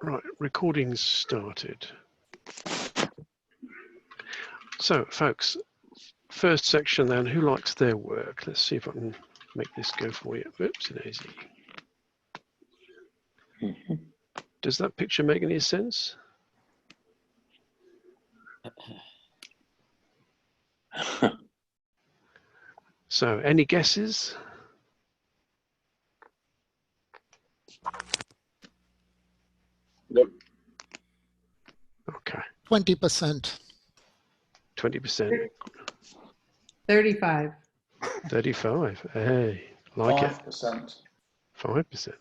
Right, recording's started. So, folks, first section then, who likes their work? Let's see if I can make this go for you. Oops, daisy. Does that picture make any sense? So, any guesses? Nope. Okay. 20%. 20%. 35. 35. Hey, like 5%. it. 5%.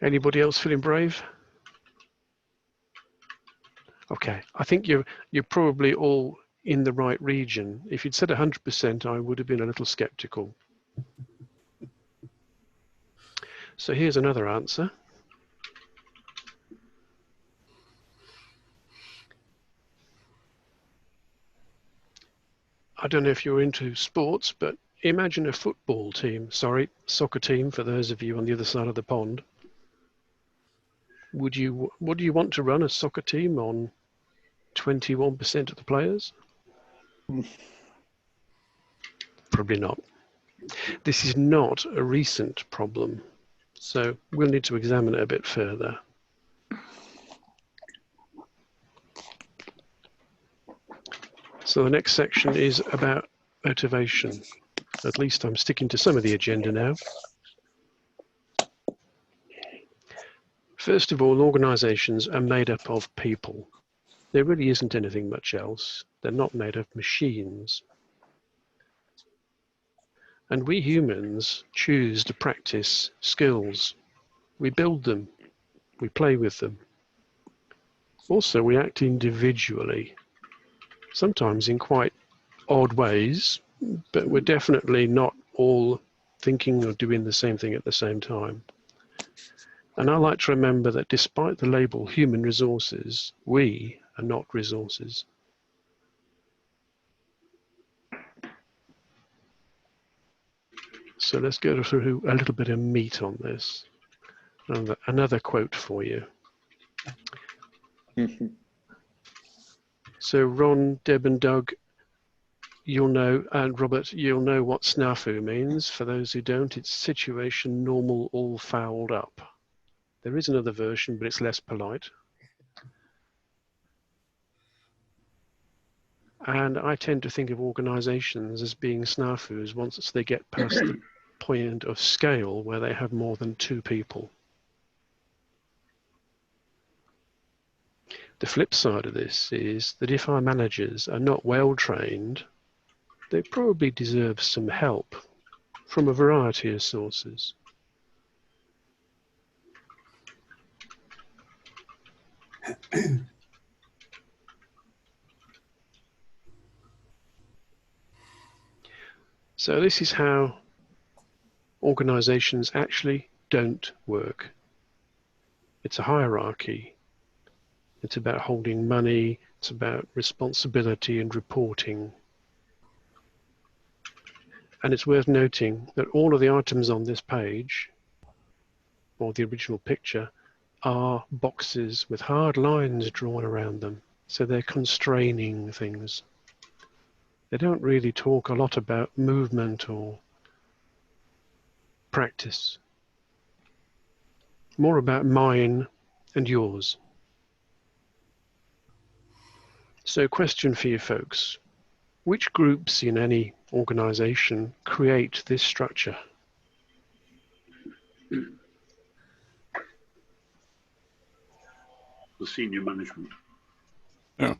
Anybody else feeling brave? Okay, I think you're probably all in the right region. If you'd said 100%, I would have been a little skeptical. So here's another answer. I don't know if you're into sports, but imagine a football team, sorry, soccer team for those of you on the other side of the pond. Would you want to run a soccer team on 21% of the players? Probably not. This is not a recent problem, so we'll need to examine it a bit further. So the next section is about motivation. At least I'm sticking to some of the agenda now. First of all, organizations are made up of people. There really isn't anything much else. They're not made of machines. And we humans choose to practice skills. We build them. We play with them. Also, we act individually, sometimes in quite odd ways, but we're definitely not all thinking or doing the same thing at the same time. And I like to remember that despite the label human resources, we are not resources. So let's go through a little bit of meat on this. Another quote for you. So Ron, Deb and Doug, you'll know, and Robert, you'll know what snafu means. For those who don't, it's situation normal all fouled up. There is another version, but it's less polite. And I tend to think of organizations as being snafus once they get past the point of scale where they have more than 2 people. The flip side of this is that if our managers are not well trained, they probably deserve some help from a variety of sources. So this is how organizations actually don't work. It's a hierarchy. It's about holding money. It's about responsibility and reporting. And it's worth noting that all of the items on this page, or the original picture, are boxes with hard lines drawn around them. So they're constraining things. They don't really talk a lot about movement or practice. More about mine and yours. So question for you folks. Which groups in any organization create this structure? The senior management. Yeah.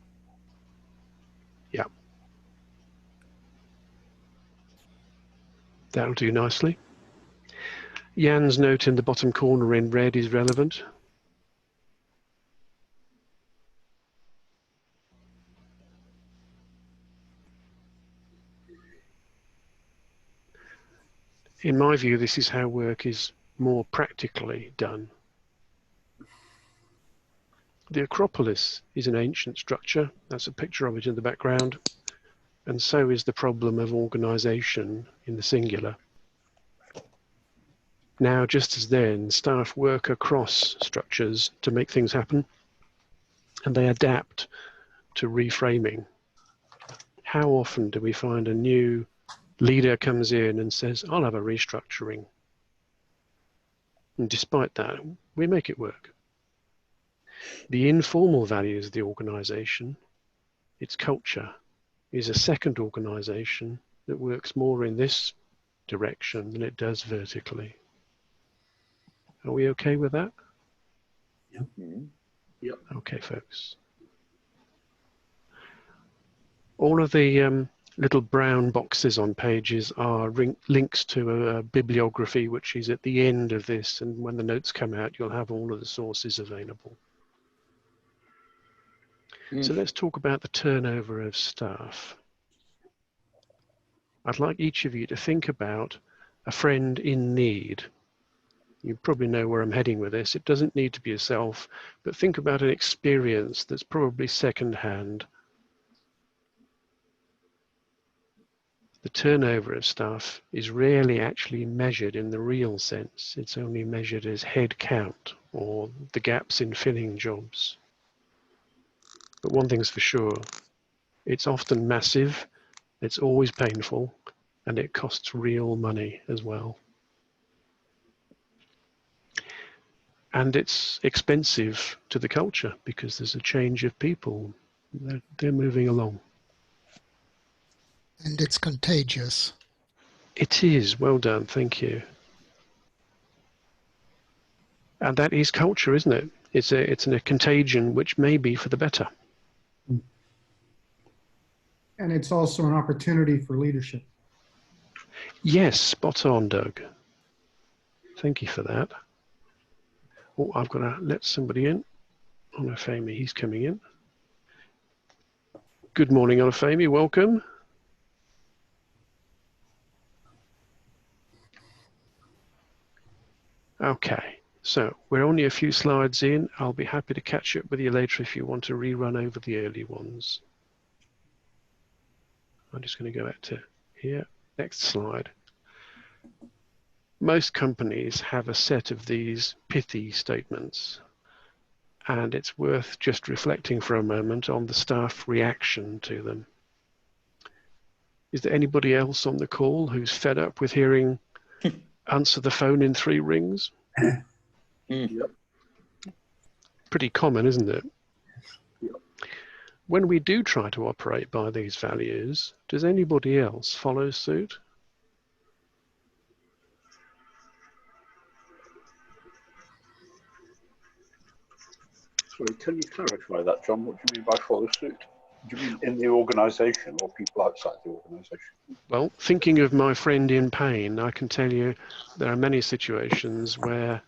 Yeah. That'll do nicely. Jan's note in the bottom corner in red is relevant. In my view, this is how work is more practically done. The Acropolis is an ancient structure. That's a picture of it in the background. And so is the problem of organization in the singular. Now, just as then, staff work across structures to make things happen, and they adapt to reframing. How often do we find a new leader comes in and says, I'll have a restructuring? And despite that, we make it work. The informal values of the organization, its culture, is a second organization that works more in this direction than it does vertically. Are we okay with that? Yep. Yep. Okay, folks. All of the little brown boxes on pages are links to a bibliography which is at the end of this, and when the notes come out you'll have all of the sources available. So let's talk about the turnover of staff. I'd like each of you to think about a friend in need. You probably know where I'm heading with this. It doesn't need to be yourself, but think about an experience that's probably second-hand. The turnover of staff is rarely actually measured in the real sense. It's only measured as head count or the gaps in filling jobs. But one thing's for sure, it's often massive, it's always painful, and it costs real money as well. And it's expensive to the culture because there's a change of people. They're moving along. And it's contagious. It is. Well done. Thank you. And that is culture, isn't it? It's a contagion which may be for the better. And it's also an opportunity for leadership. Yes, spot on, Doug. Thank you for that. Oh, I've got to let somebody in. Olafemi, he's coming in. Good morning, Olafemi. Welcome. Okay, so we're only a few slides in. I'll be happy to catch up with you later if you want to rerun over the early ones. I'm just going to go back to here. Next slide. Most companies have a set of these pithy statements, and it's worth just reflecting for a moment on the staff reaction to them. Is there anybody else on the call who's fed up with hearing answer the phone in 3 rings? Yep. Pretty common, isn't it? Yep. When we do try to operate by these values, does anybody else follow suit? Sorry, can you clarify that, John? What do you mean by follow suit? Do you mean in the organisation or people outside the organisation? Well, thinking of my friend in pain, I can tell you there are many situations where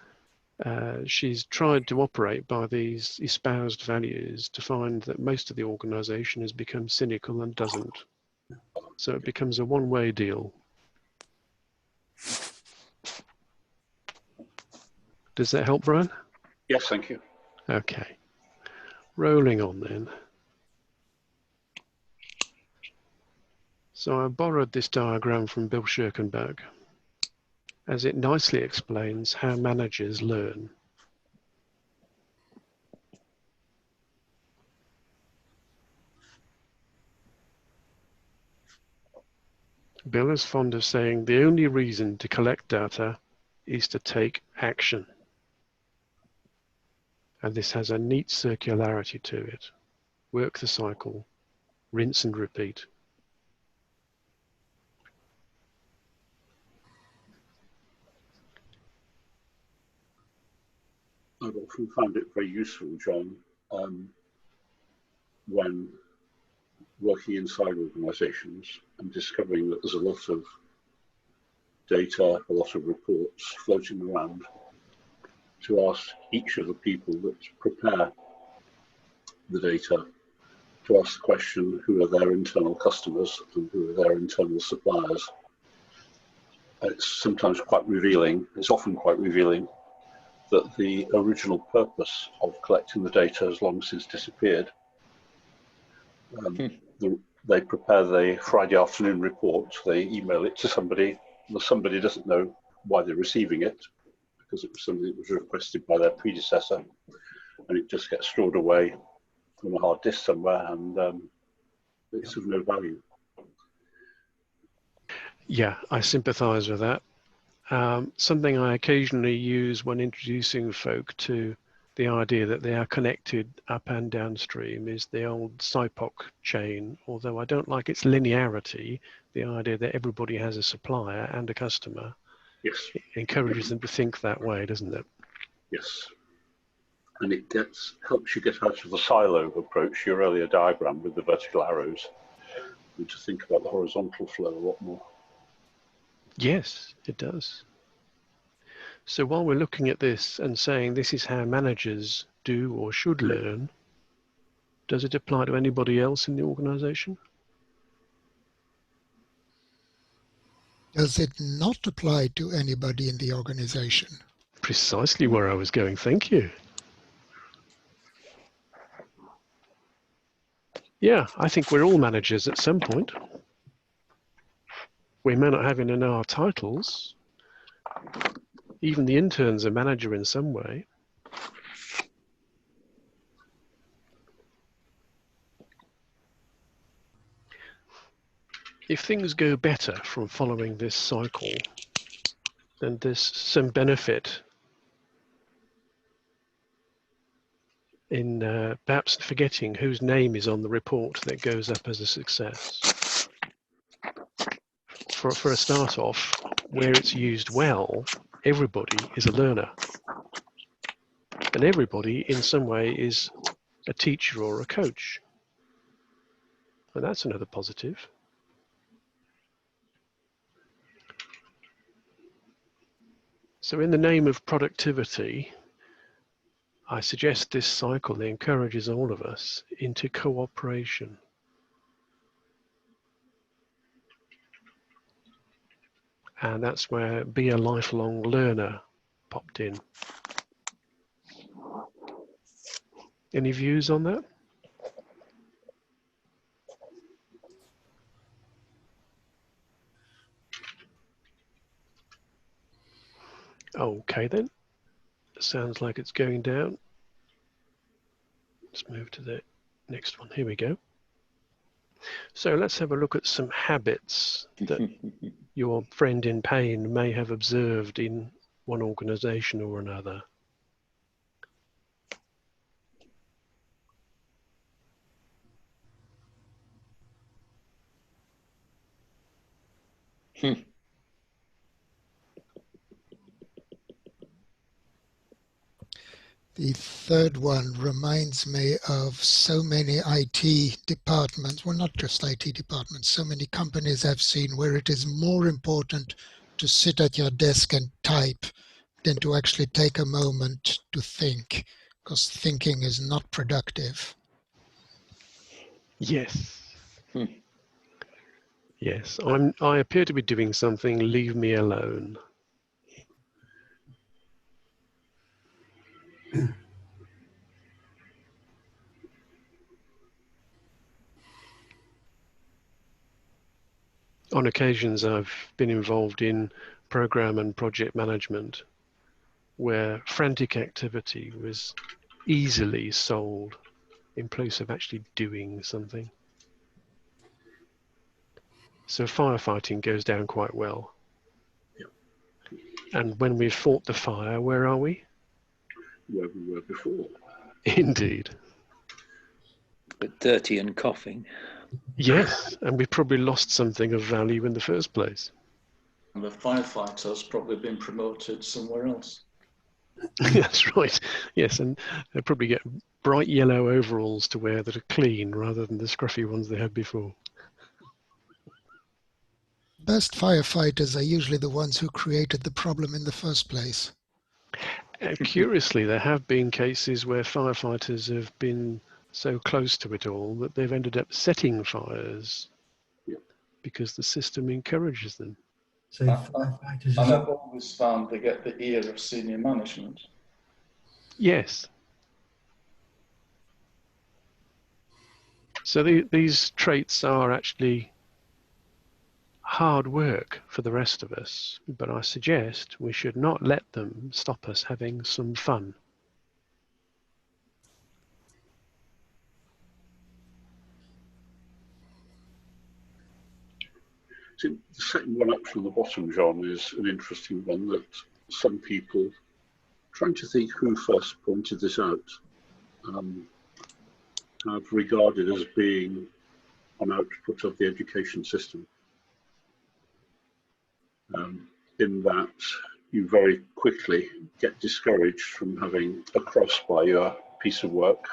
she's tried to operate by these espoused values to find that most of the organisation has become cynical and doesn't. So it becomes a one-way deal. Does that help, Brian? Yes, thank you. Okay. Rolling on then. So I borrowed this diagram from Bill Schirkenberg, as it nicely explains how managers learn. Bill is fond of saying the only reason to collect data is to take action. And this has a neat circularity to it. Work the cycle, rinse and repeat. I've often found it very useful, John, when working inside organisations and discovering that there's a lot of data, a lot of reports floating around, to ask each of the people that prepare the data to ask the question, who are their internal customers and who are their internal suppliers. It's sometimes quite revealing, it's often quite revealing, that the original purpose of collecting the data has long since disappeared. They prepare the Friday afternoon report, they email it to somebody, and somebody doesn't know why they're receiving it, because it was something that was requested by their predecessor, and it just gets stored away on a hard disk somewhere, and it's of no value. Yeah, I sympathise with that. Something I occasionally use when introducing folk to the idea that they are connected up and downstream is the old SIPOC chain, although I don't like its linearity, the idea that everybody has a supplier and a customer. Yes. It encourages them to think that way, doesn't it? Yes. And it helps you get out of the silo approach, your earlier diagram with the vertical arrows, and to think about the horizontal flow a lot more. Yes, it does. So while we're looking at this and saying this is how managers do or should learn, does it apply to anybody else in the organization? Does it not apply to anybody in the organization? Precisely where I was going, thank you. Yeah, I think we're all managers at some point. We may not have it in our titles. Even the intern's a manager in some way. If things go better from following this cycle, then there's some benefit in perhaps forgetting whose name is on the report that goes up as a success. For a start off, where it's used well, everybody is a learner. And everybody in some way is a teacher or a coach. And that's another positive. So in the name of productivity, I suggest this cycle encourages all of us into cooperation. And that's where be a lifelong learner popped in. Any views on that? Okay then, sounds like it's going down. Let's move to the next one. Here we go. So let's have a look at some habits that your friend in pain may have observed in one organization or another. The third one reminds me of so many IT departments, well, not just IT departments, so many companies I've seen where it is more important to sit at your desk and type than to actually take a moment to think, because thinking is not productive. Yes. Yes, I appear to be doing something, leave me alone. On occasions I've been involved in program and project management where frantic activity was easily solved in place of actually doing something. So firefighting goes down quite well. Yep. And when we've fought the fire, where are we? Where we were before. Indeed. But dirty and coughing. Yes, and we've probably lost something of value in the first place. And the firefighter's probably been promoted somewhere else. That's right. Yes, and they probably get bright yellow overalls to wear that are clean rather than the scruffy ones they had before. Best firefighters are usually the ones who created the problem in the first place. Curiously, there have been cases where firefighters have been so close to it all that they've ended up setting fires because the system encourages them. So firefighters. And I've always found they get the ear of senior management. Yes. So these traits are actually, hard work for the rest of us, but I suggest we should not let them stop us having some fun. So the second one up from the bottom, John, is an interesting one that some people, trying to think who first pointed this out, have regarded as being an output of the education system. In that you very quickly get discouraged from having a cross by your piece of work.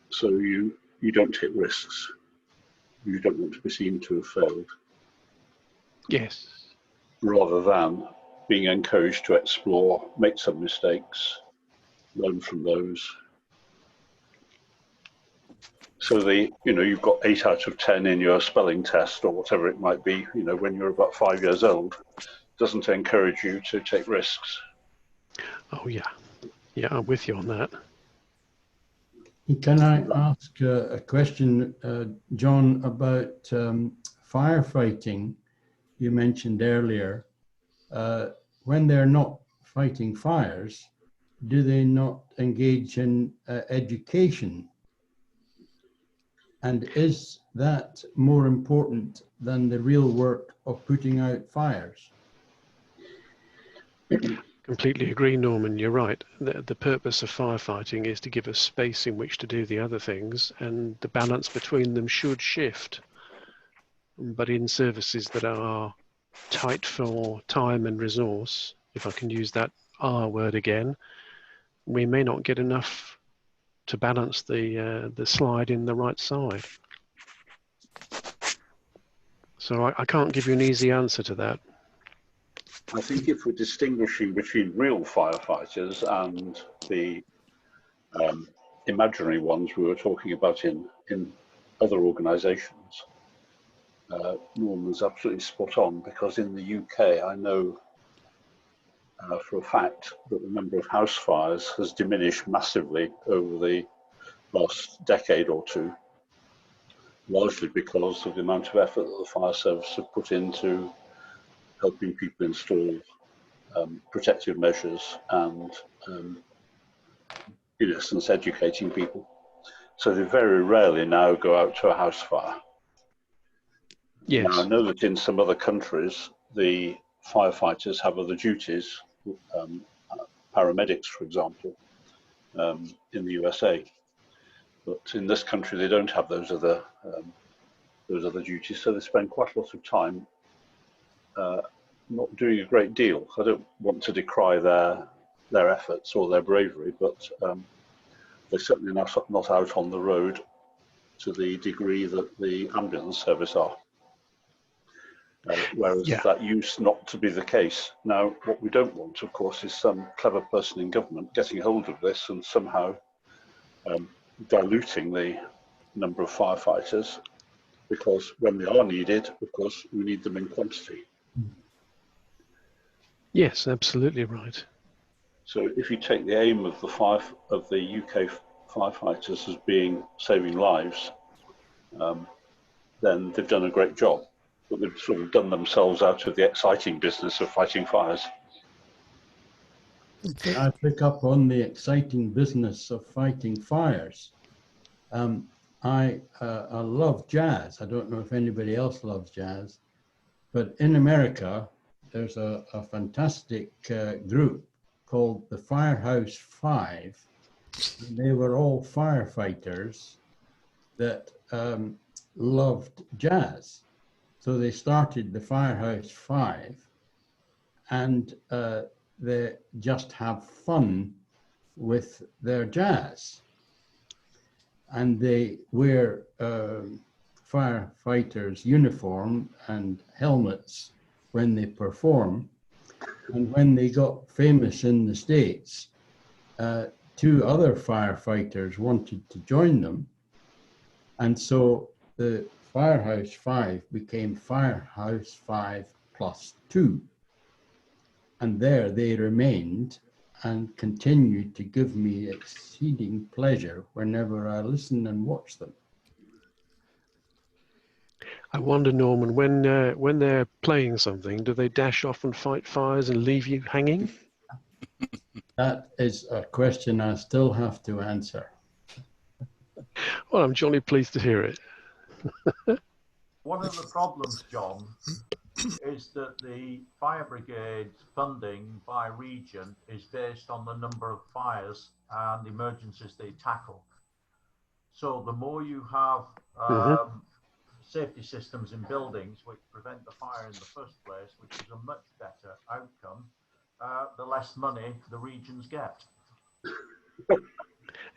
So you don't take risks. You don't want to be seen to have failed. Yes. Rather than being encouraged to explore, make some mistakes, learn from those. So you've got 8 out of 10 in your spelling test or whatever it might be, when you're about 5 years old, doesn't encourage you to take risks. Oh yeah. Yeah, I'm with you on that. Can I ask a question, John, about firefighting? You mentioned earlier, when they're not fighting fires, do they not engage in education? And is that more important than the real work of putting out fires? Completely agree, Norman. You're right. The purpose of firefighting is to give us space in which to do the other things, and the balance between them should shift. But in services that are tight for time and resource, if I can use that R word again, we may not get enough to balance the slide in the right side. So I can't give you an easy answer to that. I think if we're distinguishing between real firefighters and the imaginary ones we were talking about in other organisations, Norman's absolutely spot on, because in the UK I know for a fact that the number of house fires has diminished massively over the last decade or two, largely because of the amount of effort that the fire service have put into helping people install protective measures and, in essence, educating people. So they very rarely now go out to a house fire. Yes. Now, I know that in some other countries, the firefighters have other duties, paramedics, for example, in the USA. But in this country, they don't have those other duties, so they spend quite a lot of time not doing a great deal. I don't want to decry their efforts or their bravery, but they're certainly not out on the road to the degree that the ambulance service are. Whereas that used not to be the case. Now, what we don't want, of course, is some clever person in government getting hold of this and somehow diluting the number of firefighters, because when they are needed, of course, we need them in quantity. Yes, absolutely right. So if you take the aim of the UK firefighters as being saving lives, then they've done a great job. But they've sort of done themselves out of the exciting business of fighting fires. I pick up on the exciting business of fighting fires. I love jazz. I don't know if anybody else loves jazz, but in America, there's a fantastic group called the Firehouse Five. They were all firefighters that loved jazz. So they started the Firehouse Five, and they just have fun with their jazz. And they wear firefighters' uniform and helmets when they perform. And when they got famous in the States, 2 other firefighters wanted to join them. And so the Firehouse Five became Firehouse 5+2. And there they remained and continued to give me exceeding pleasure whenever I listen and watch them. I wonder, Norman, when they're playing something, do they dash off and fight fires and leave you hanging? That is a question I still have to answer. Well, I'm jolly pleased to hear it. One of the problems, John, is that the fire brigade's funding by region is based on the number of fires and emergencies they tackle. So the more you have safety systems in buildings which prevent the fire in the first place, which is a much better outcome, the less money the regions get.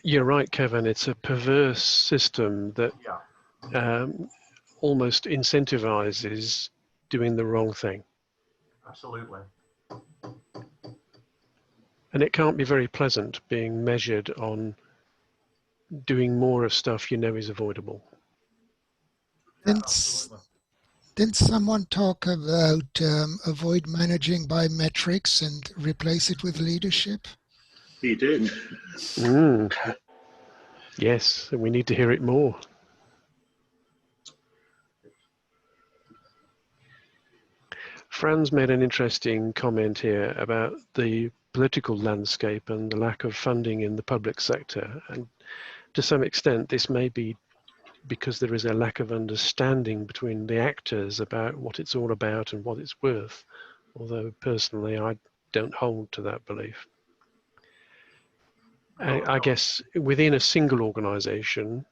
You're right, Kevin. It's a perverse system that almost incentivizes doing the wrong thing. Absolutely. And it can't be very pleasant being measured on doing more of stuff you know is avoidable. Didn't someone talk about avoid managing by metrics and replace it with leadership? He did. Yes, and we need to hear it more. Franz made an interesting comment here about the political landscape and the lack of funding in the public sector. And to some extent, this may be because there is a lack of understanding between the actors about what it's all about and what it's worth. Although personally, I don't hold to that belief. I guess within a single organization,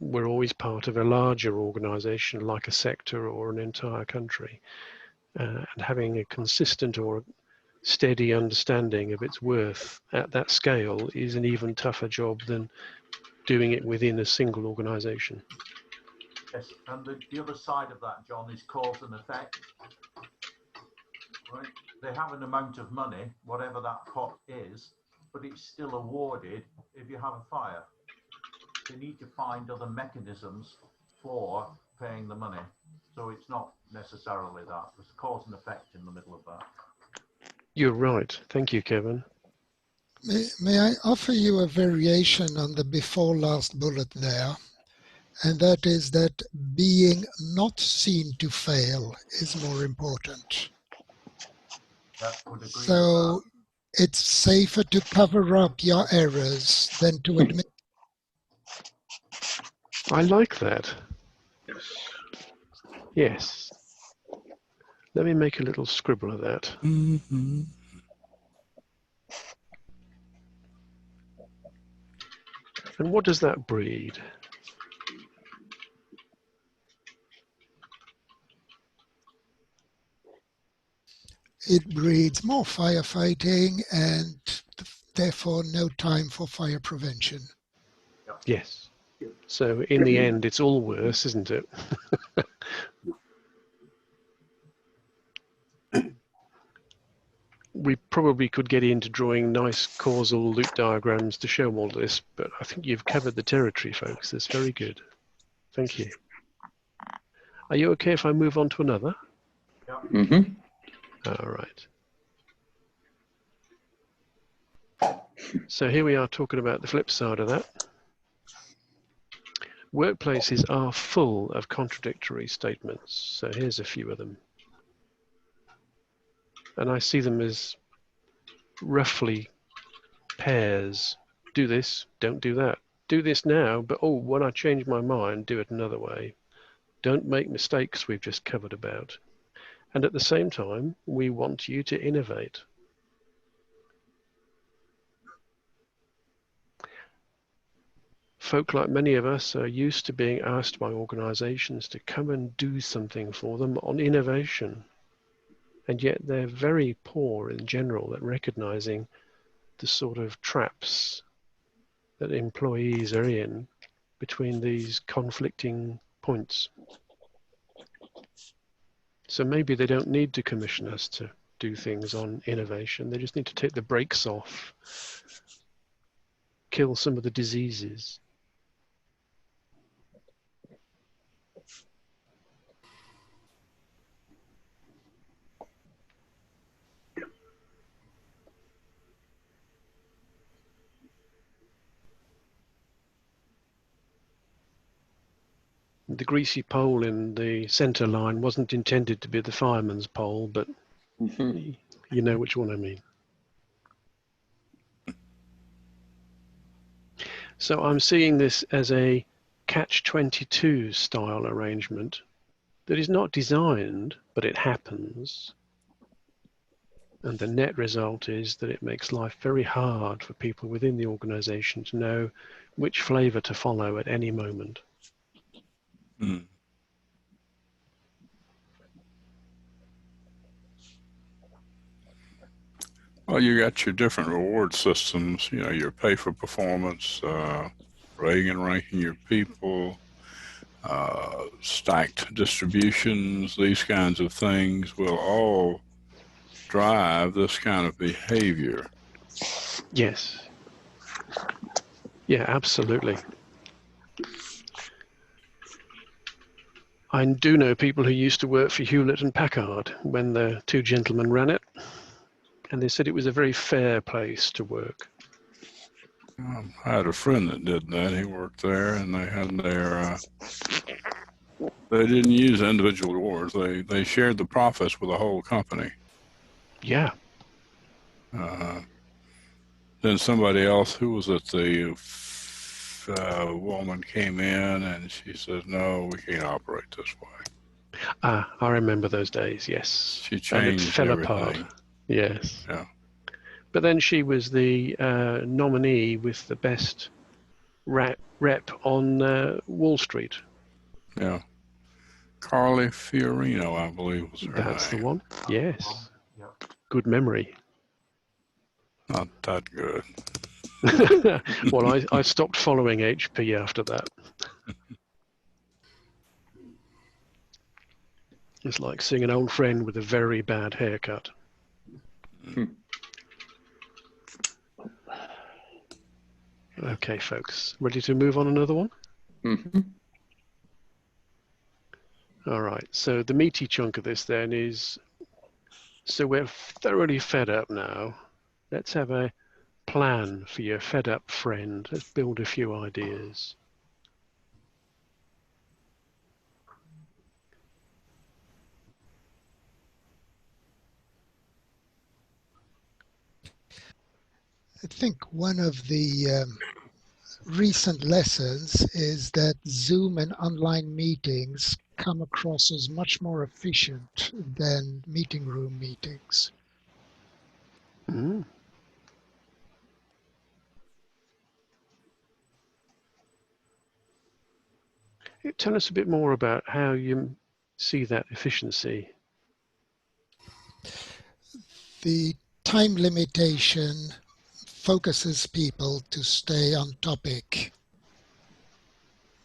we're always part of a larger organization like a sector or an entire country. And having a consistent or steady understanding of its worth at that scale is an even tougher job than doing it within a single organization. Yes, and the other side of that, John, is cause and effect. Right? They have an amount of money, whatever that pot is, but it's still awarded if you have a fire. They need to find other mechanisms for paying the money. So it's not necessarily that. There's cause and effect in the middle of that. You're right. Thank you, Kevin. May I offer you a variation on the before last bullet there? And that is that being not seen to fail is more important. Would agree so it's safer to cover up your errors than to admit. I like that. Yes. Let me make a little scribble of that. Mm-hmm. And what does that breed? It breeds more firefighting and therefore no time for fire prevention. Yes. So in the end, it's all worse, isn't it? We probably could get into drawing nice causal loop diagrams to show all this, but I think you've covered the territory, folks. That's very good. Thank you. Are you okay if I move on to another? Yeah. Mm-hmm. All right. So here we are talking about the flip side of that. Workplaces are full of contradictory statements. So here's a few of them. And I see them as roughly pairs. Do this, don't do that. Do this now, but oh, when I change my mind, do it another way. Don't make mistakes we've just covered about. And at the same time, we want you to innovate. Folk like many of us are used to being asked by organizations to come and do something for them on innovation. And yet they're very poor in general at recognizing the sort of traps that employees are in between these conflicting points. So maybe they don't need to commission us to do things on innovation. They just need to take the brakes off, kill some of the diseases. The greasy pole in the centre line wasn't intended to be the fireman's pole, but you know which one I mean. So I'm seeing this as a catch-22 style arrangement that is not designed, but it happens. And the net result is that it makes life very hard for people within the organization to know which flavor to follow at any moment. Well, you got your different reward systems, you know, your pay for performance, rating and ranking your people, stacked distributions, these kinds of things will all drive this kind of behavior. Yes. Yeah, absolutely. I do know people who used to work for Hewlett and Packard when the two gentlemen ran it, and they said it was a very fair place to work. I had a friend that did that. He worked there, and they had their, they didn't use individual rewards. They shared the profits with the whole company. Yeah. Then somebody else, who was it, the woman came in and she said, no, we can't operate this way. I remember those days, yes. She changed and it fell everything. apart. Yes. Yeah. But then she was the nominee with the best rep on Wall Street. Yeah. Carly Fiorino, I believe, was her name. That's the one. Yes. Yep. Good memory. Not that good. Well, I stopped following HP after that. It's like seeing an old friend with a very bad haircut. Okay, folks, ready to move on another one? All right, so the meaty chunk of this then is, so we're thoroughly fed up now. Let's have a plan for your fed up friend. Let's build a few ideas. I think one of the recent lessons is that Zoom and online meetings come across as much more efficient than meeting room meetings. Tell us a bit more about how you see that efficiency. The time limitation focuses people to stay on topic.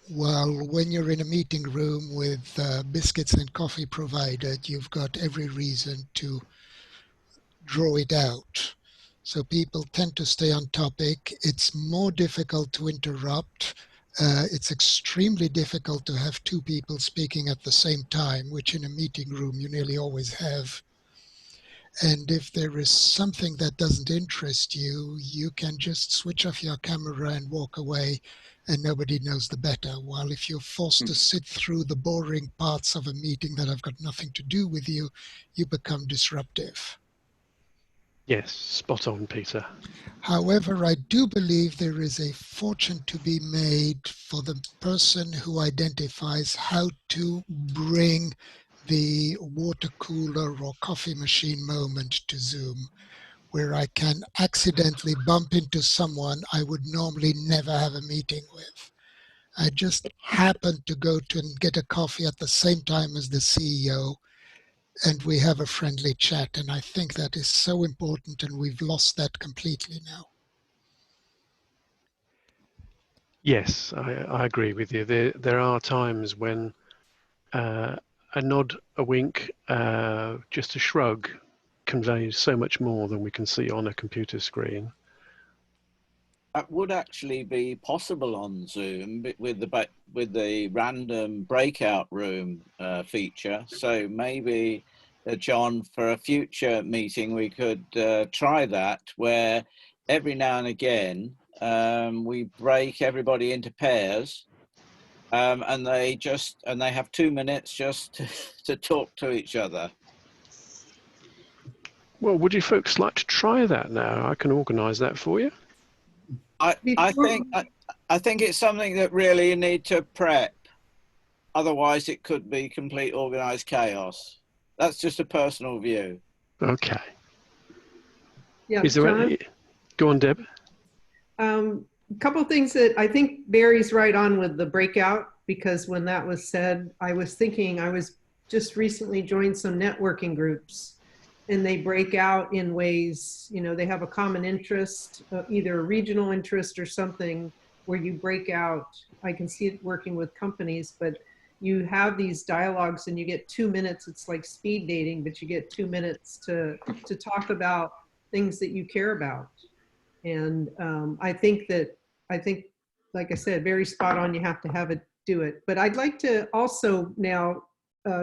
While when you're in a meeting room with biscuits and coffee provided, you've got every reason to draw it out. So people tend to stay on topic. It's more difficult to interrupt. It's extremely difficult to have two people speaking at the same time, which in a meeting room you nearly always have. And if there is something that doesn't interest you, you can just switch off your camera and walk away, and nobody knows the better. While if you're forced to sit through the boring parts of a meeting that have got nothing to do with you, you become disruptive. Yes, spot on, Peter. However, I do believe there is a fortune to be made for the person who identifies how to bring the water cooler or coffee machine moment to Zoom, where I can accidentally bump into someone I would normally never have a meeting with. I just happened to go to and get a coffee at the same time as the CEO, and we have a friendly chat. And I think that is so important, and we've lost that completely now. Yes, I agree with you. There are times when a nod, a wink, just a shrug conveys so much more than we can see on a computer screen. That would actually be possible on Zoom with the random breakout room feature. So maybe, John, for a future meeting, we could try that, where every now and again we break everybody into pairs, and they have 2 minutes just to talk to each other. Well, would you folks like to try that now? I can organise that for you. I think it's something that really you need to prep. Otherwise, it could be complete organised chaos. That's just a personal view. Okay. Yeah, Is there John? any? Go on, Deb. A couple things that I think Barry's right on with the breakout, because when that was said, I was thinking, I was just recently joined some networking groups, and they break out in ways, you know, they have a common interest, either a regional interest or something where you break out. I can see it working with companies, but you have these dialogues and you get 2 minutes. It's like speed dating, but you get 2 minutes to talk about things that you care about. And I think, like I said, very spot on. You have to have it, do it. But I'd like to also now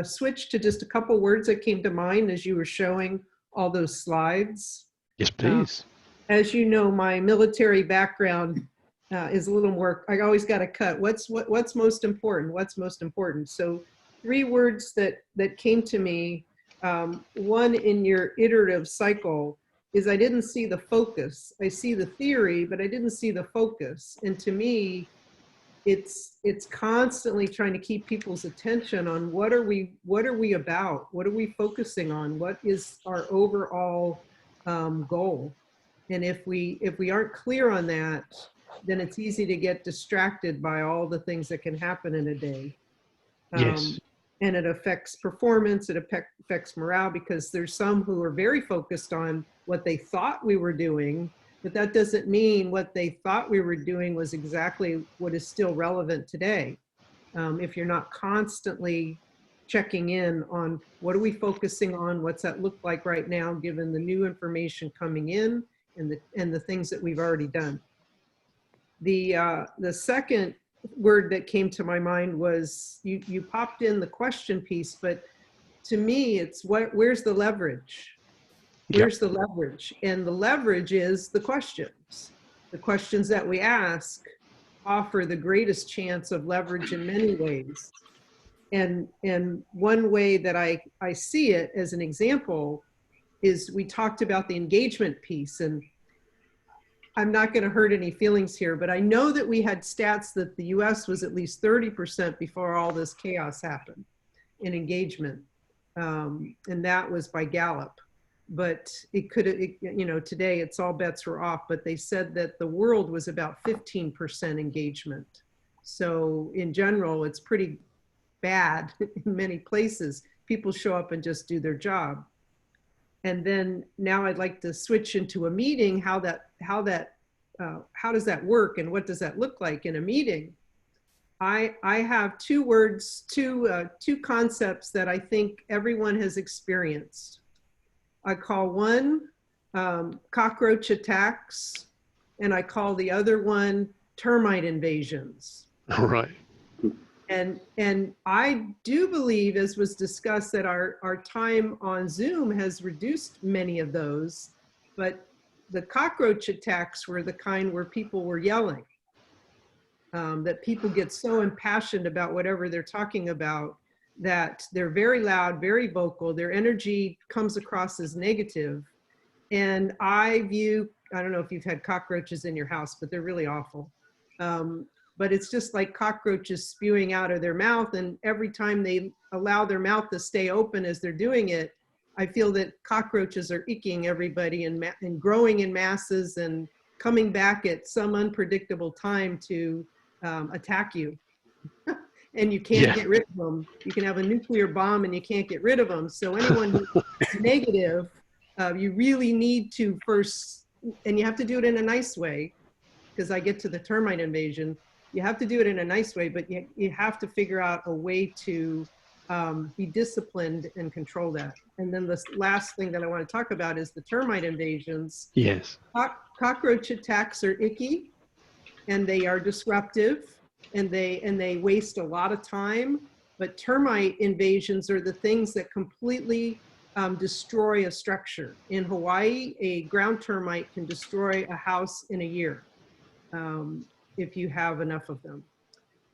switch to just a couple words that came to mind as you were showing all those slides. Yes, please. As you know, my military background is a little more, I always got to cut. What's most important? What's most important? So 3 words that came to me. One, in your iterative cycle, is I didn't see the focus. I see the theory, but I didn't see the focus. And to me, it's constantly trying to keep people's attention on what are we about? What are we focusing on? What is our overall goal? And if we aren't clear on that, then it's easy to get distracted by all the things that can happen in a day. Yes. And it affects performance, it affects morale, because there's some who are very focused on what they thought we were doing, but that doesn't mean what they thought we were doing was exactly what is still relevant today. If you're not constantly checking in on what are we focusing on, what's that look like right now, given the new information coming in and the things that we've already done. The second word that came to my mind was, you popped in the question piece, but to me, it's where's the leverage? Where's the leverage? And the leverage is the questions. The questions that we ask offer the greatest chance of leverage in many ways. And one way that I see it as an example is, we talked about the engagement piece, and I'm not going to hurt any feelings here, but I know that we had stats that the US was at least 30% before all this chaos happened in engagement. And that was by Gallup. But it could, you know, today it's all bets were off, but they said that the world was about 15% engagement. So in general, it's pretty bad in many places. People show up and just do their job. And then now I'd like to switch into a meeting, how does that work and what does that look like in a meeting? I have 2 words, two concepts that I think everyone has experienced. I call one cockroach attacks, and I call the other one termite invasions. All right. And I do believe, as was discussed, that our time on Zoom has reduced many of those, but the cockroach attacks were the kind where people were yelling, that people get so impassioned about whatever they're talking about that they're very loud, very vocal, their energy comes across as negative. And I don't know if you've had cockroaches in your house, but they're really awful. But it's just like cockroaches spewing out of their mouth, and every time they allow their mouth to stay open as they're doing it, I feel that cockroaches are icking everybody and growing in masses and coming back at some unpredictable time to attack you. And you can't get rid of them. You can have a nuclear bomb and you can't get rid of them. So anyone who's negative, you really need to first, and you have to do it in a nice way, because I get to the termite invasion. You have to do it in a nice way, but you have to figure out a way to be disciplined and control that. And then the last thing that I want to talk about is the termite invasions. Yes. Cockroach attacks are icky, and they are disruptive, and they waste a lot of time. But termite invasions are the things that completely destroy a structure. In Hawaii, a ground termite can destroy a house in a year if you have enough of them.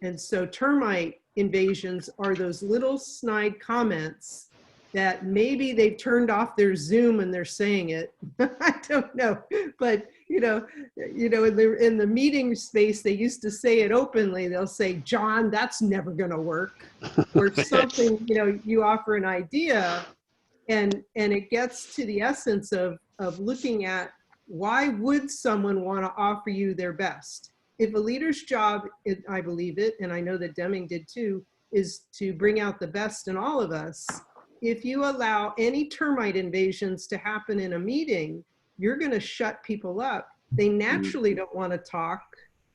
And so termite invasions are those little snide comments that maybe they've turned off their Zoom and they're saying it. I don't know, but in the meeting space, they used to say it openly. They'll say, "John, that's never going to work," or something. You offer an idea, and it gets to the essence of looking at why would someone want to offer you their best. If a leader's job, I believe it, and I know that Deming did too, is to bring out the best in all of us. If you allow any termite invasions to happen in a meeting, you're going to shut people up. They naturally don't want to talk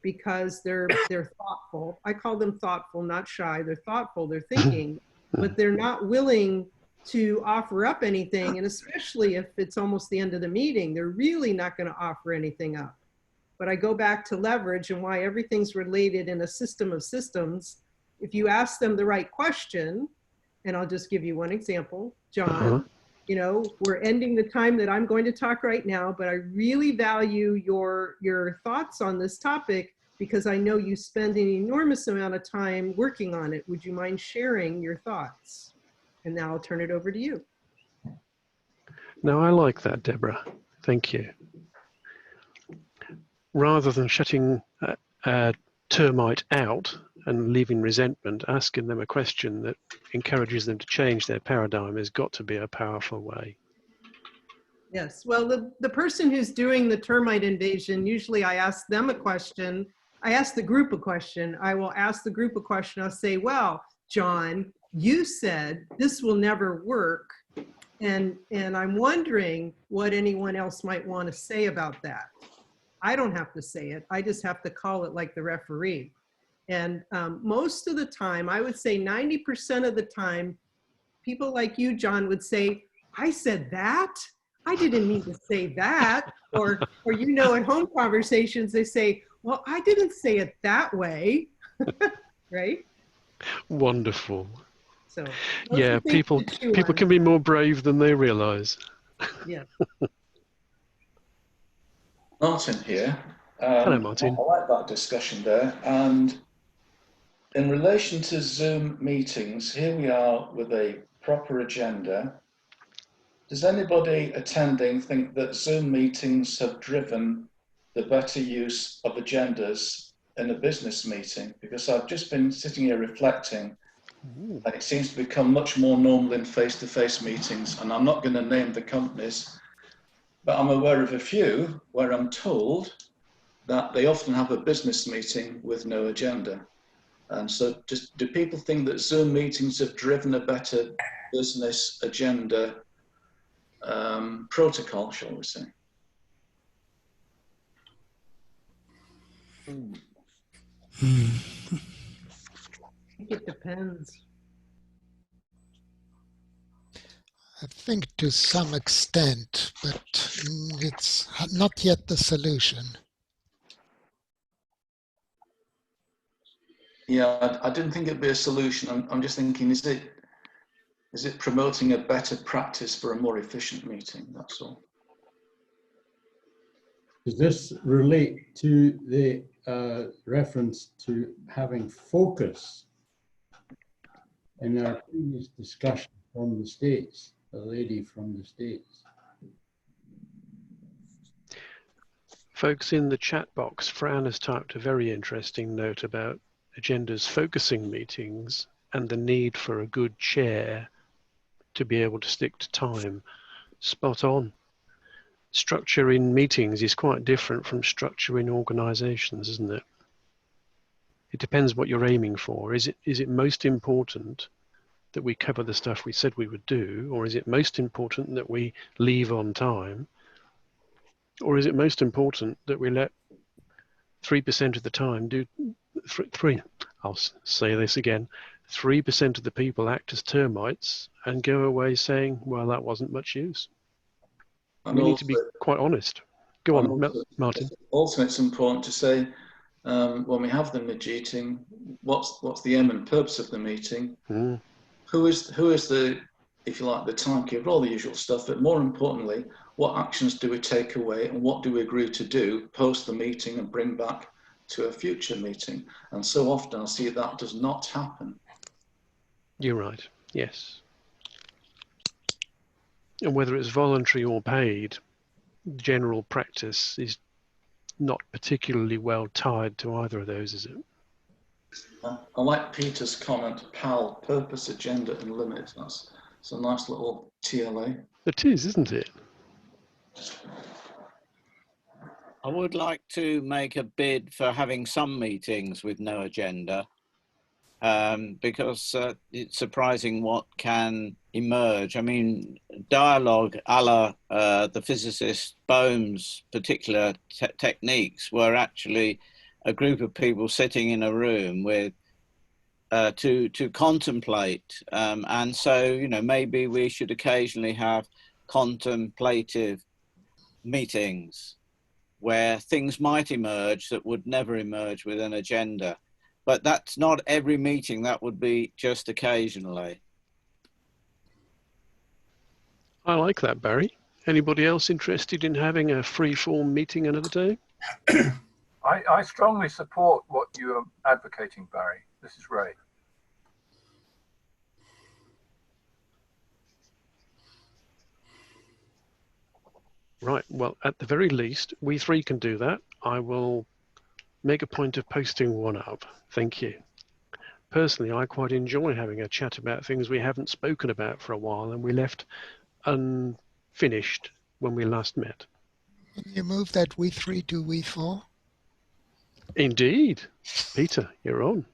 because they're thoughtful. I call them thoughtful, not shy. They're thoughtful, they're thinking, but they're not willing to offer up anything. And especially if it's almost the end of the meeting, they're really not going to offer anything up. But I go back to leverage and why everything's related in a system of systems. If you ask them the right question, and I'll just give you one example, John, we're ending the time that I'm going to talk right now, but I really value your thoughts on this topic because I know you spend an enormous amount of time working on it. Would you mind sharing your thoughts? And now I'll turn it over to you. No, I like that, Deborah. Thank you. Rather than shutting a termite out and leaving resentment, asking them a question that encourages them to change their paradigm has got to be a powerful way. Yes, well, the person who's doing the termite invasion, usually I ask them a question. I ask the group a question. I will ask the group a question. I'll say, well, John, you said this will never work. And I'm wondering what anyone else might want to say about that. I don't have to say it. I just have to call it like the referee. And most of the time, I would say 90% of the time, people like you, John, would say, I said that? I didn't mean to say that. Or at home conversations, they say, well, I didn't say it that way, right? Wonderful. So yeah, people can be more brave than they realize. Yeah. Martin here. Hello, Martin. I like that discussion there. And in relation to Zoom meetings, here we are with a proper agenda. Does anybody attending think that Zoom meetings have driven the better use of agendas in a business meeting? Because I've just been sitting here reflecting, and it seems to become much more normal in face-to-face meetings. And I'm not going to name the companies, but I'm aware of a few where I'm told that they often have a business meeting with no agenda. And so do people think that Zoom meetings have driven a better business agenda protocol, shall we say? I think it depends. I think to some extent, but it's not yet the solution. Yeah, I didn't think it'd be a solution. I'm just thinking, is it promoting a better practice for a more efficient meeting? That's all. Does this relate to the reference to having focus in our previous discussion from the States, the lady from the States? Folks, in the chat box, Fran has typed a very interesting note about agendas focusing meetings and the need for a good chair to be able to stick to time. Spot on. Structure in meetings is quite different from structure in organizations, isn't it? It depends what you're aiming for. Is it most important that we cover the stuff we said we would do, or is it most important that we leave on time, or is it most important that we let 3% of the time do I'll say this again, 3% of the people act as termites and go away saying, well, that wasn't much use. And we need to be quite honest. Go on, Martin. Also, it's important to say, when we have the meeting, what's the aim and purpose of the meeting? Who is the, if you like, the timekeeper, all the usual stuff, but more importantly, what actions do we take away and what do we agree to do post the meeting and bring back to a future meeting. And so often I see that does not happen. You're right, yes. And whether it's voluntary or paid, general practice is not particularly well tied to either of those, is it? I like Peter's comment, PAL, purpose, agenda, and limit. That's a nice little TLA. It is, isn't it? I would like to make a bid for having some meetings with no agenda, because it's surprising what can emerge. I mean, dialogue a la the physicist Bohm's particular techniques were actually a group of people sitting in a room with to contemplate, and so, you know, maybe we should occasionally have contemplative meetings where things might emerge that would never emerge with an agenda. But that's not every meeting, that would be just occasionally. I like that, Barry. Anybody else interested in having a free-form meeting another day? I strongly support what you're advocating, Barry. This is Ray. Right, well, at the very least, we three can do that. I will make a point of posting one up. Thank you. Personally, I quite enjoy having a chat about things we haven't spoken about for a while and we left unfinished when we last met. Can you move that we three to we four? Indeed. Peter, you're on.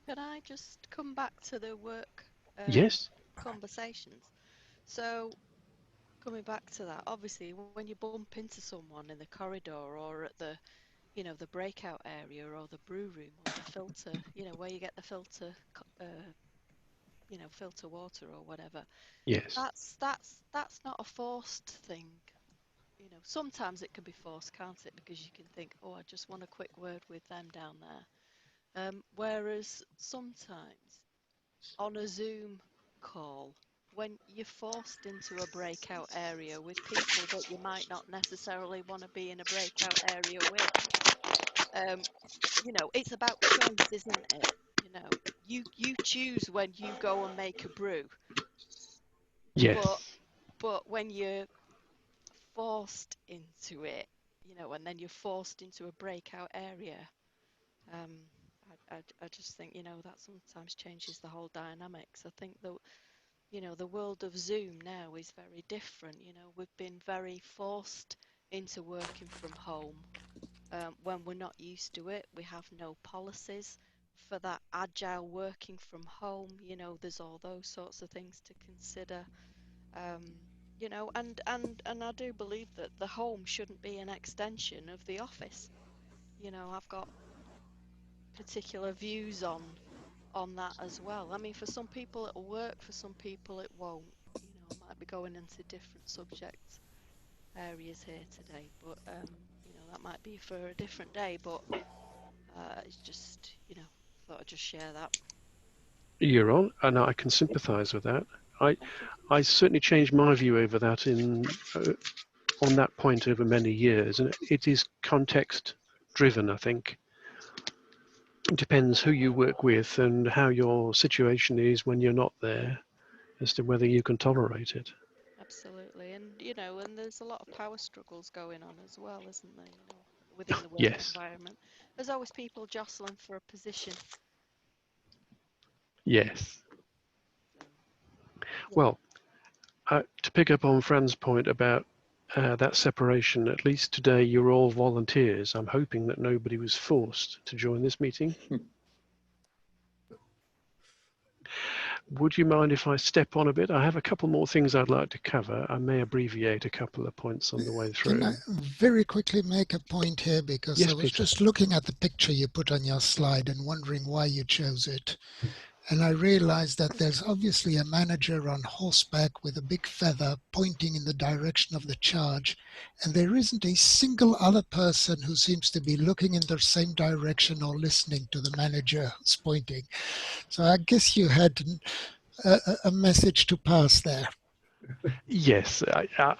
Can I just come back to the work Yes. conversations? So coming back to that, obviously when you bump into someone in the corridor or at the, you know, the breakout area or the brew room or the filter, you know, where you get the filter, you know, filter water or whatever. Yes. That's not a forced thing. You know, sometimes it can be forced, can't it? Because you can think, oh, I just want a quick word with them down there. Whereas sometimes on a Zoom call, when you're forced into a breakout area with people that you might not necessarily want to be in a breakout area with, you know, it's about choice, isn't it? You know, you choose when you go and make a brew. Yes. But when you're forced into it, you know, and then you're forced into a breakout area, I just think, you know, that sometimes changes the whole dynamics. I think that, you know, the world of Zoom now is very different. You know, we've been very forced into working from home when we're not used to it. We have no policies for that agile working from home. You know, there's all those sorts of things to consider. You know, and I do believe that the home shouldn't be an extension of the office. You know, I've got particular views on that as well. I mean, for some people it'll work, for some people it won't. You know, I might be going into different subject areas here today, but you know, that might be for a different day. But it's just, you know, thought I'd just share that. You're on, and I can sympathise with that. I certainly changed my view over that on that point over many years, and it is context driven, I think. It depends who you work with and how your situation is when you're not there as to whether you can tolerate it. Absolutely, and you know, and there's a lot of power struggles going on as well, isn't there? You know, within the work Yes. environment, there's always people jostling for a position. Yes. So, yeah. Well, to pick up on Fran's point about that separation, at least today you're all volunteers. I'm hoping that nobody was forced to join this meeting. Would you mind if I step on a bit? I have a couple more things I'd like to cover. I may abbreviate a couple of points on the way through. Can I very quickly make a point here? Because yes, I was Peter. just looking at the picture you put on your slide and wondering why you chose it. And I realized that there's obviously a manager on horseback with a big feather pointing in the direction of the charge. And there isn't a single other person who seems to be looking in the same direction or listening to the manager who's pointing. So I guess you had a message to pass there. Yes,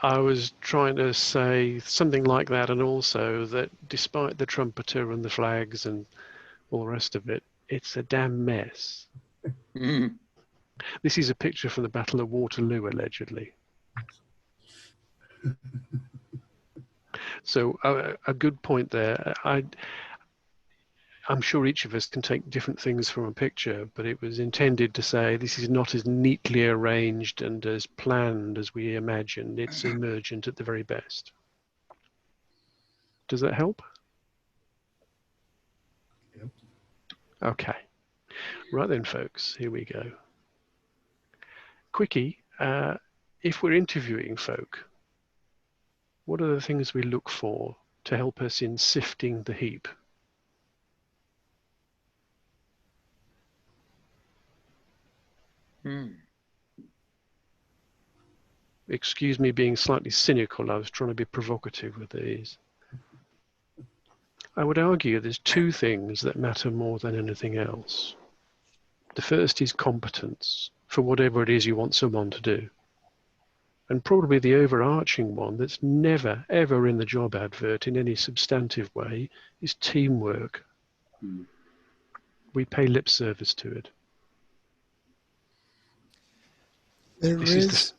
I was trying to say something like that, and also that despite the trumpeter and the flags and all the rest of it, it's a damn mess. Mm. This is a picture from the Battle of Waterloo, allegedly. So a good point there. I'm sure each of us can take different things from a picture, but it was intended to say this is not as neatly arranged and as planned as we imagined. It's emergent at the very best. Does that help? Yep. Okay. Right then, folks, here we go. Quickie, if we're interviewing folk, what are the things we look for to help us in sifting the heap? Excuse me being slightly cynical, I was trying to be provocative with these. I would argue there's two things that matter more than anything else. The first is competence for whatever it is you want someone to do. And probably the overarching one that's never, ever in the job advert in any substantive way is teamwork. We pay lip service to it. There is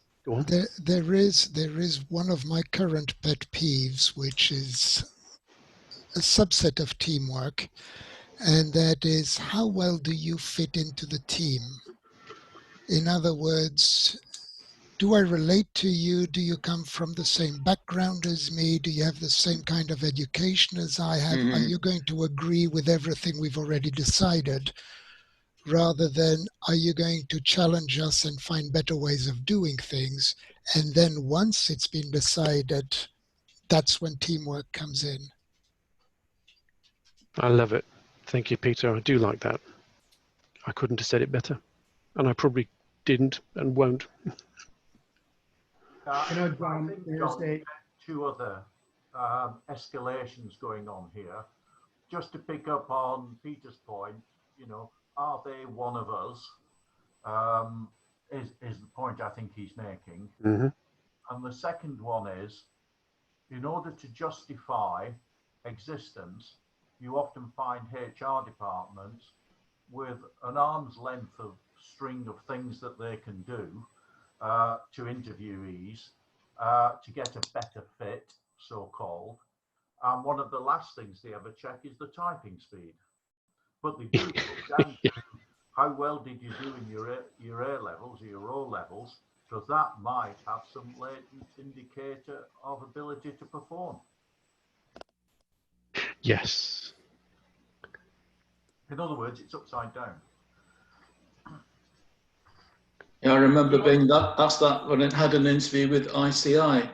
one of my current pet peeves, which is a subset of teamwork, and that is, how well do you fit into the team? In other words, do I relate to you? Do you come from the same background as me? Do you have the same kind of education as I have? Are you going to agree with everything we've already decided? Rather than, are you going to challenge us and find better ways of doing things? And then once it's been decided, that's when teamwork comes in. I love it. Thank you, Peter. I do like that. I couldn't have said it better. And I probably didn't and won't. You know, John, I think, there's John, a... two other escalations going on here. Just to pick up on Peter's point, you know, are they one of us? Is the point I think he's making. And the second one is, in order to justify existence, you often find HR departments with an arm's length of string of things that they can do to interviewees to get a better fit, so-called. And one of the last things they ever check is the typing speed. But they do go down to how well did you do in your A levels or your O levels, because that might have some latent indicator of ability to perform. Yes. In other words, it's upside down. Yeah, I remember being asked that when I had an interview with ICI,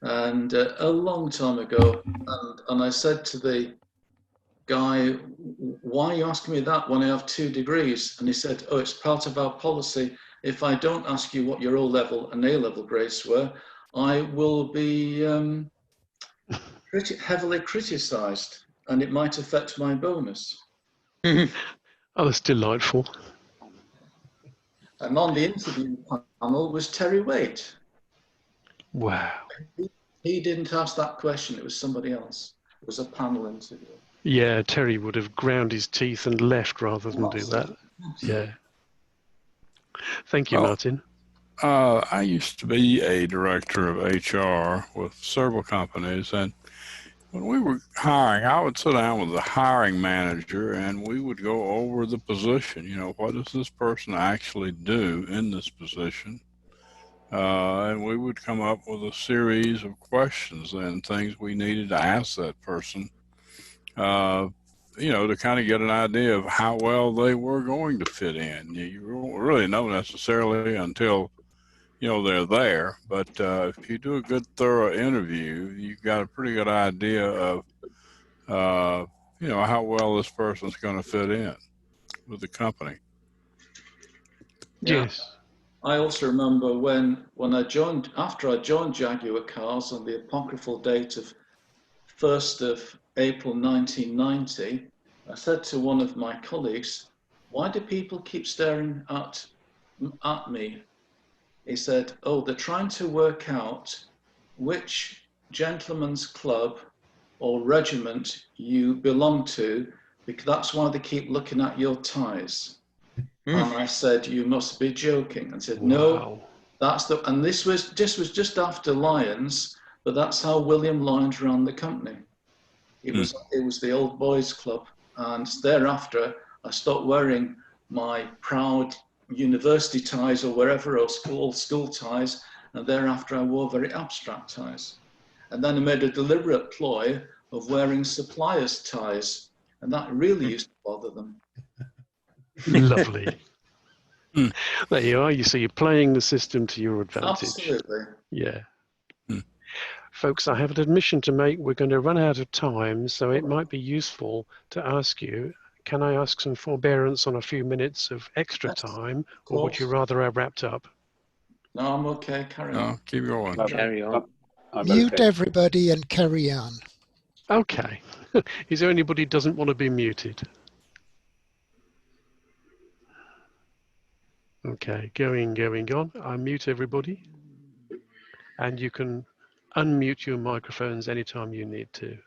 and a long time ago, and I said to the guy, why are you asking me that when I have 2 degrees? And he said, oh, it's part of our policy. If I don't ask you what your O level and A level grades were, I will be heavily criticised, and it might affect my bonus. Oh, that's delightful. And on the interview panel was Terry Waite. Wow. He didn't ask that question, it was somebody else. It was a panel interview. Yeah, Terry would have ground his teeth and left rather than do that. Yeah. Thank you, Martin. I used to be a director of HR with several companies, and when we were hiring, I would sit down with the hiring manager and we would go over the position. You know, what does this person actually do in this position? And we would come up with a series of questions and things we needed to ask that person, you know, to kind of get an idea of how well they were going to fit in. You don't really know necessarily until, you know, they're there. But if you do a good, thorough interview, you've got a pretty good idea of, you know, how well this person's going to fit in with the company. Yes. I also remember when I joined, after I joined Jaguar Cars on the apocryphal date of 1st of April 1990, I said to one of my colleagues, why do people keep staring at me? He said, oh, they're trying to work out which gentleman's club or regiment you belong to, because that's why they keep looking at your ties. And I said, you must be joking. And said, no, that's the, and this was just after Lions, but that's how William Lyons ran the company. It was the old boys club. And thereafter, I stopped wearing my proud university ties or wherever, or school ties. And thereafter, I wore very abstract ties. And then I made a deliberate ploy of wearing suppliers' ties. And that really used to bother them. Lovely. There you are. You see, you're playing the system to your advantage. Absolutely. Yeah. Folks, I have an admission to make. We're going to run out of time, so it might be useful to ask you, can I ask some forbearance on a few minutes of extra time, or would you rather I wrapped up? No, I'm okay. Carry on. Keep going. Carry on. Mute everybody and carry on. Okay. Is there anybody who doesn't want to be muted? Okay, going on. I mute everybody. And you can unmute your microphones anytime you need to.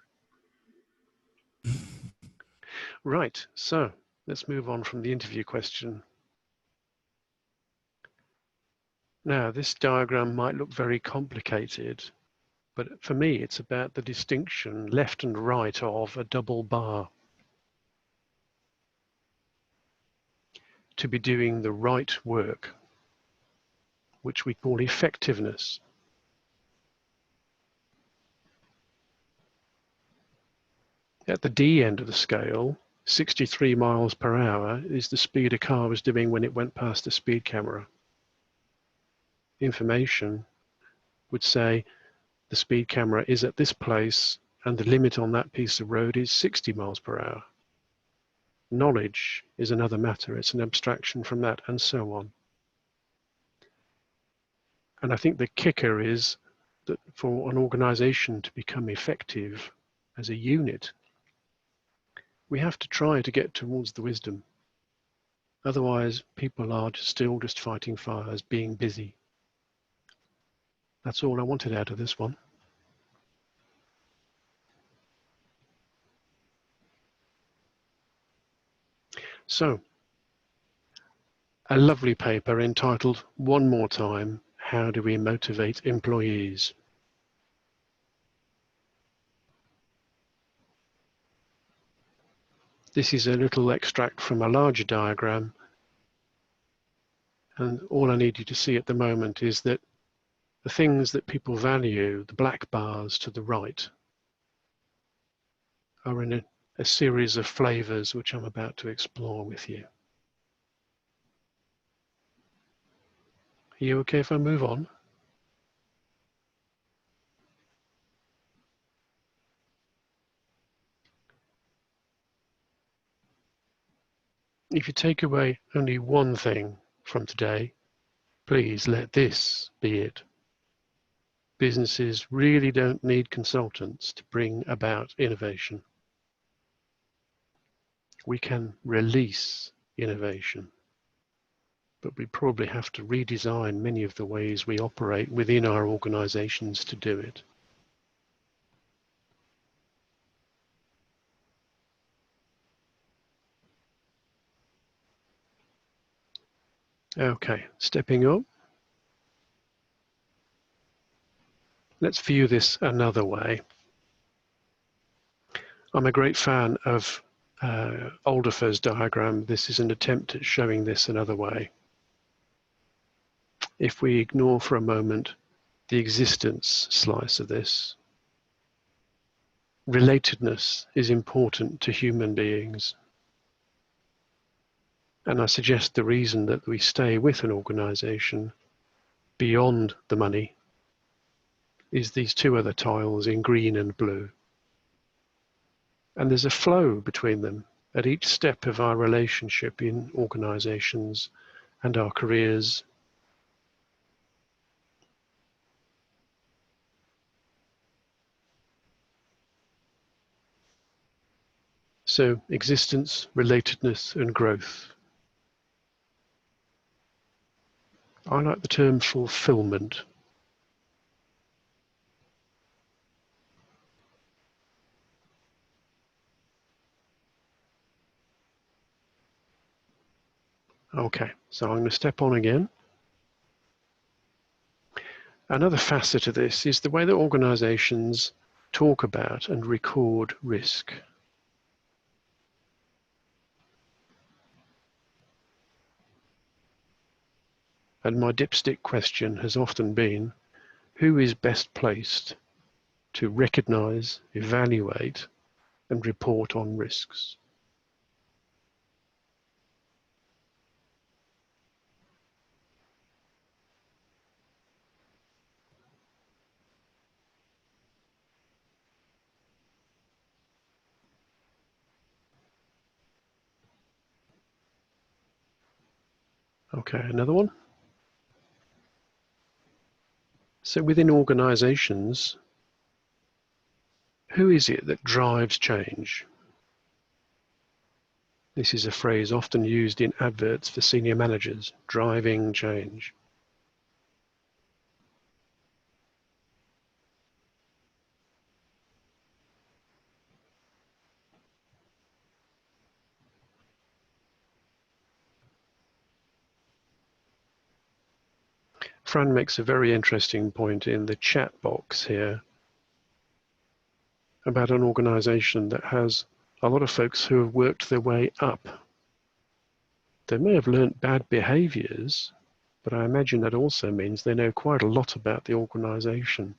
Right, so let's move on from the interview question. Now, this diagram might look very complicated, but for me, it's about the distinction left and right of a double bar. To be doing the right work, which we call effectiveness. At the D end of the scale, 63 miles per hour is the speed a car was doing when it went past a speed camera. Information would say the speed camera is at this place and the limit on that piece of road is 60 miles per hour. Knowledge is another matter. It's an abstraction from that, and so on. And I think the kicker is that for an organization to become effective as a unit, we have to try to get towards the wisdom. Otherwise, people are still just fighting fires, being busy. That's all I wanted out of this one. So, a lovely paper entitled, One More Time, How Do We Motivate Employees? This is a little extract from a larger diagram, and all I need you to see at the moment is that the things that people value, the black bars to the right, are in a series of flavors which I'm about to explore with you. Are you okay if I move on? If you take away only one thing from today, please let this be it. Businesses really don't need consultants to bring about innovation. We can release innovation, but we probably have to redesign many of the ways we operate within our organizations to do it. Okay, stepping up. Let's view this another way. I'm a great fan of Alderfer's diagram. This is an attempt at showing this another way. If we ignore for a moment the existence slice of this, relatedness is important to human beings. And I suggest the reason that we stay with an organization beyond the money is these two other tiles in green and blue. And there's a flow between them at each step of our relationship in organizations and our careers. So existence, relatedness, and growth. I like the term fulfillment. Okay, so I'm going to step on again. Another facet of this is the way that organizations talk about and record risk. And my dipstick question has often been, who is best placed to recognize, evaluate, and report on risks? Okay, another one. So within organizations, who is it that drives change? This is a phrase often used in adverts for senior managers, driving change. Fran makes a very interesting point in the chat box here about an organization that has a lot of folks who have worked their way up. They may have learnt bad behaviors, but I imagine that also means they know quite a lot about the organization.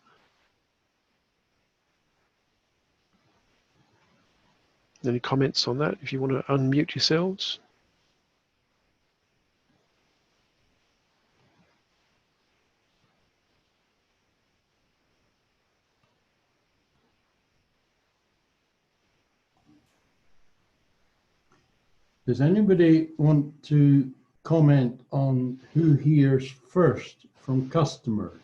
Any comments on that? If you want to unmute yourselves. Does anybody want to comment on who hears first from customers?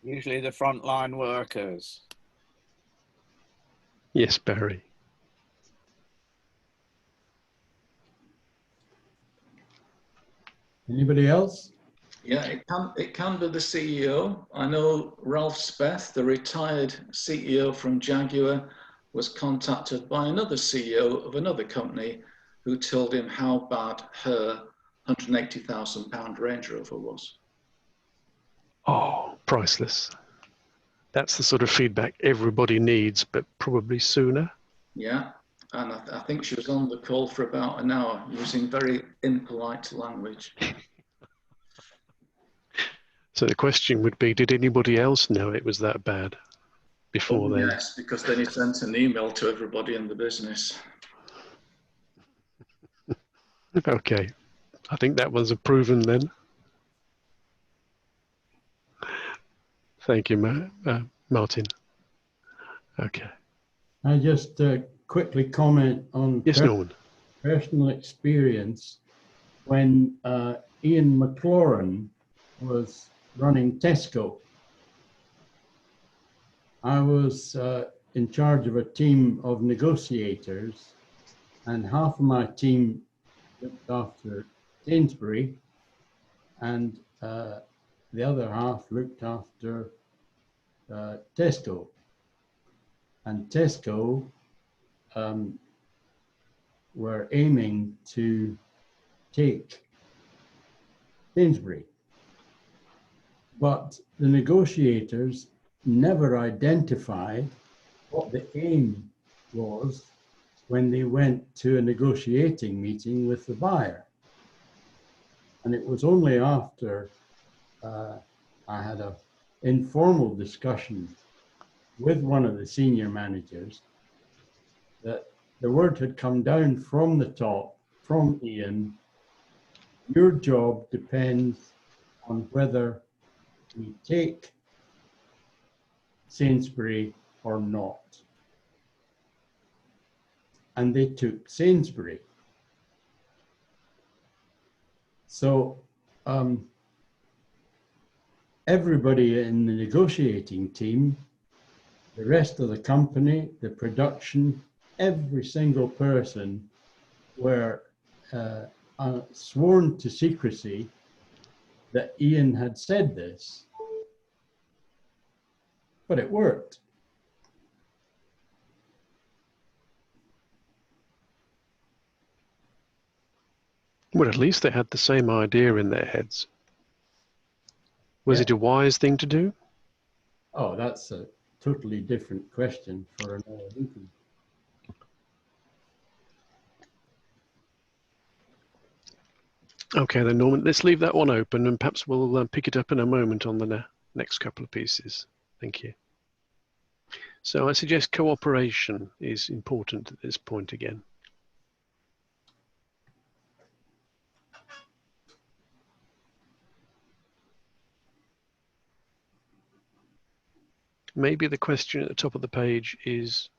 Usually the frontline workers. Yes, Barry. Anybody else? Yeah, it can be the CEO. I know Ralph Speth, the retired CEO from Jaguar, was contacted by another CEO of another company who told him how bad her £180,000 Range Rover was. Oh, priceless. That's the sort of feedback everybody needs, but probably sooner. Yeah, and I think she was on the call for about an hour using very impolite language. So the question would be, did anybody else know it was that bad before then? Yes, because then he sent an email to everybody in the business. Okay, I think that was a proven then. Thank you, Martin. Okay. I just quickly comment on yes, Norman. Personal experience when Ian McLaurin was running Tesco. I was in charge of a team of negotiators, and half of my team looked after Sainsbury, and the other half looked after Tesco. And Tesco were aiming to take Sainsbury. But the negotiators never identified what the aim was when they went to a negotiating meeting with the buyer. And it was only after I had an informal discussion with one of the senior managers that the word had come down from the top, from Ian, your job depends on whether we take Sainsbury or not. And they took Sainsbury. So everybody in the negotiating team, the rest of the company, the production, every single person were sworn to secrecy that Ian had said this. But it worked. Well, at least they had the same idea in their heads. Was it a wise thing to do? Oh, that's a totally different question for another meeting. Okay, then, Norman, let's leave that one open, and perhaps we'll pick it up in a moment on the next couple of pieces. Thank you. So I suggest cooperation is important at this point again. Maybe the question at the top of the page is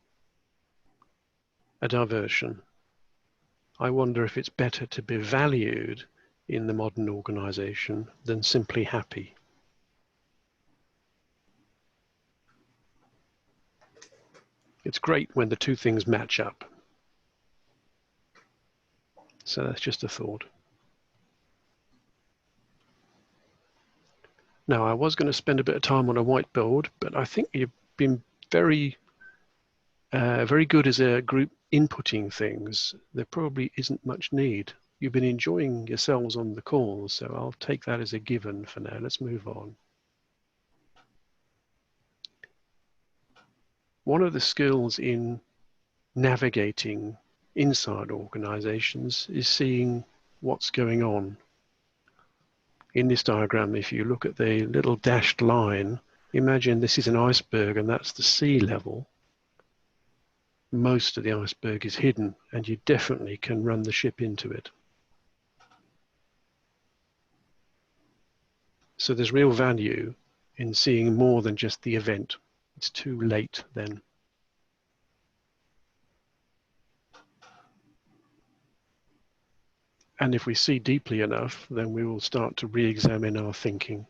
a diversion. I wonder if it's better to be valued in the modern organization than simply happy. It's great when the two things match up. So that's just a thought. Now, I was going to spend a bit of time on a whiteboard, but I think you've been very good as a group inputting things. There probably isn't much need. You've been enjoying yourselves on the call, so I'll take that as a given for now. Let's move on. One of the skills in navigating inside organizations is seeing what's going on. In this diagram, if you look at the little dashed line, imagine this is an iceberg and that's the sea level. Most of the iceberg is hidden and you definitely can run the ship into it. So there's real value in seeing more than just the event. It's too late then. And if we see deeply enough, then we will start to re-examine our thinking.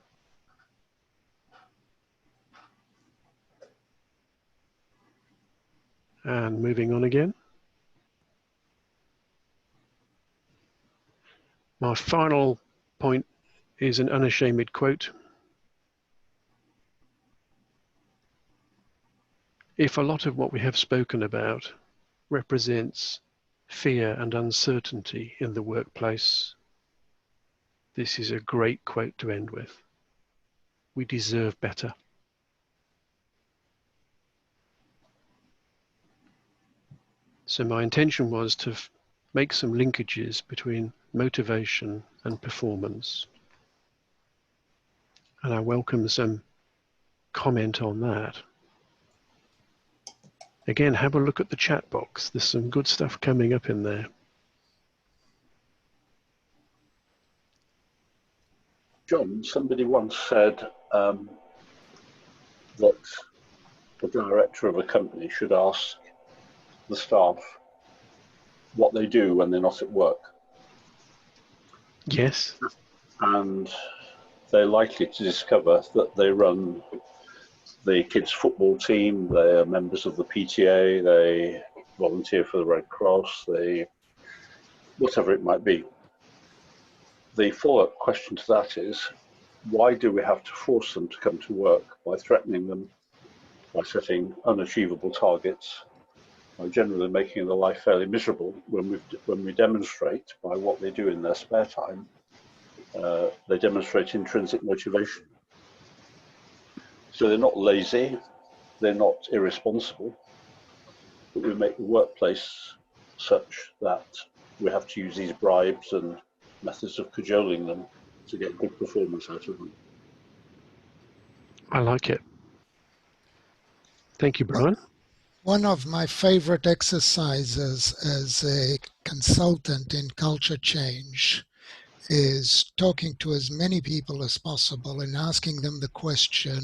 And moving on again. My final point is an unashamed quote. If a lot of what we have spoken about represents fear and uncertainty in the workplace, this is a great quote to end with. We deserve better. So my intention was to make some linkages between motivation and performance. And I welcome some comment on that. Again, have a look at the chat box. There's some good stuff coming up in there. John, somebody once said that the director of a company should ask the staff what they do when they're not at work. Yes. And they're likely to discover that they run the kids' football team, they are members of the PTA, they volunteer for the Red Cross, they whatever it might be. The follow-up question to that is, why do we have to force them to come to work by threatening them, by setting unachievable targets, by generally making their life fairly miserable when we demonstrate by what they do in their spare time, they demonstrate intrinsic motivation. So they're not lazy, they're not irresponsible, but we make the workplace such that we have to use these bribes and methods of cajoling them to get good performance out of them. I like it. Thank you, Brian. One of my favorite exercises as a consultant in culture change is talking to as many people as possible and asking them the question,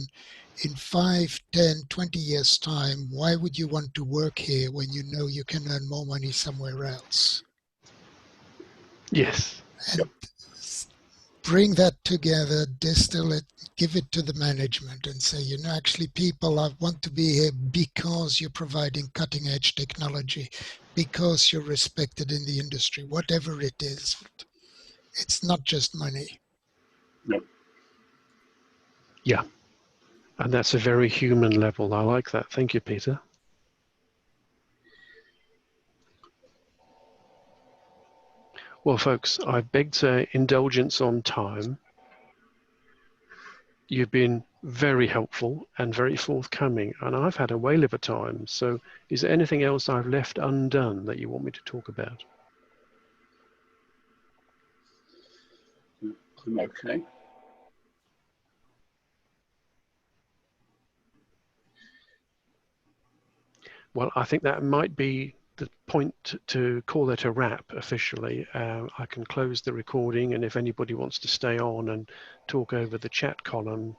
in 5, 10, 20 years' time, why would you want to work here when you know you can earn more money somewhere else? Yes. And bring that together, distill it, give it to the management and say, you know, actually people want to be here because you're providing cutting edge technology, because you're respected in the industry, whatever it is. It's not just money. No. Yeah. And that's a very human level. I like that. Thank you, Peter. Well, folks, I begged indulgence on time. You've been very helpful and very forthcoming, and I've had a whale of a time. So is there anything else I've left undone that you want me to talk about? I'm okay. Well, I think that might be the point to call it a wrap officially. I can close the recording, and if anybody wants to stay on and talk over the chat column,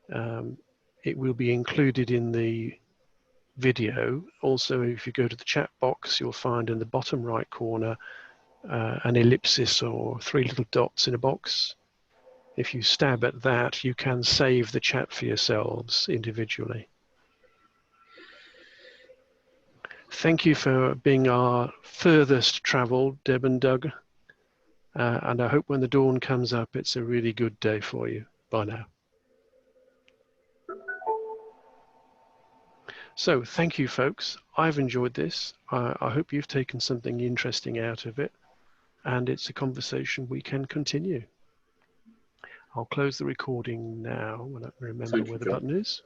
it will be included in the video. Also, if you go to the chat box, you'll find in the bottom right corner an ellipsis or 3 little dots in a box. If you stab at that, you can save the chat for yourselves individually. Thank you for being our furthest traveled, Deb and Doug. And I hope when the dawn comes up, it's a really good day for you. Bye now. So thank you, folks. I've enjoyed this. I hope you've taken something interesting out of it, and it's a conversation we can continue. I'll close the recording now when I remember where the button is.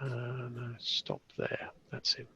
And stop there. That's it.